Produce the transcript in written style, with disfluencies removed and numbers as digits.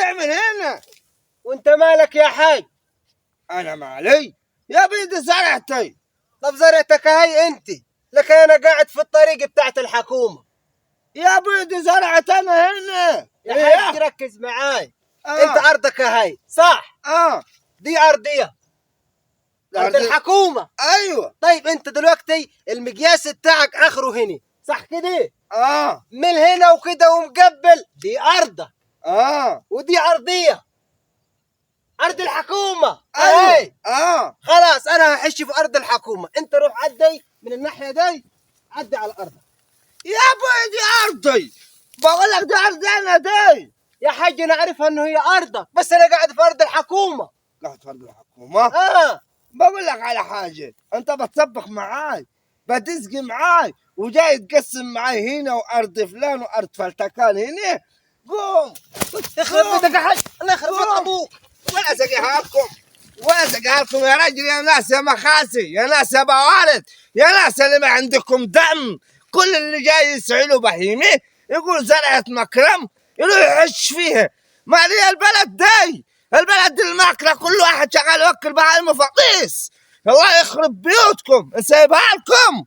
تعمل هنا؟ وانت مالك يا حاج؟ انا مالي يا بيدي زرعتي. طب زرعتك هاي انت، لك انا قاعد في الطريق بتاعت الحكومة. يا بيدي زرعت انا هنا يا حاج ركز معاي. انت ارضك هاي صح؟ دي ارضية، ارض الحكومة. ايوه. طيب انت دلوقتي المقياس بتاعك اخره هنا صح كده؟ من هنا وكده ومقبل دي ارضك. ودي ارضية، ارض الحكومة. ايوه. خلاص انا هحش في ارض الحكومة، انت روح عدي من الناحية دي، عدي على ارضك. يا ابوي دي ارضي، بقول لك دي ارضي انا دي. يا حاج انا عارفها انه هي ارضك، بس انا قاعد في ارض الحكومة. قاعد في ارض الحكومة؟ بقول لك على حاجة، انت بتطبخ معاي، بتسقي معاي، وجاي تقسم معاي هنا وارض فلان وارض فلتكان هنا. قوم يخرب بيتك يا حاج، الله يخرب بيت ابوك. ولا اسقيها لكم، ولا اسقيها لكم يا رجل، يا ناس يا مخاسي، يا ناس يا بوارد، يا ناس اللي ما عندكم دم. كل اللي جاي يسعي له بهيمه يقول زرعة مكرم، يروح يحش فيها. ما لي البلد دي، البلد دي الماكله، كل واحد شغال يوكل بهايمه فقيس. الله يخرب بيوتكم، سايبها لكم.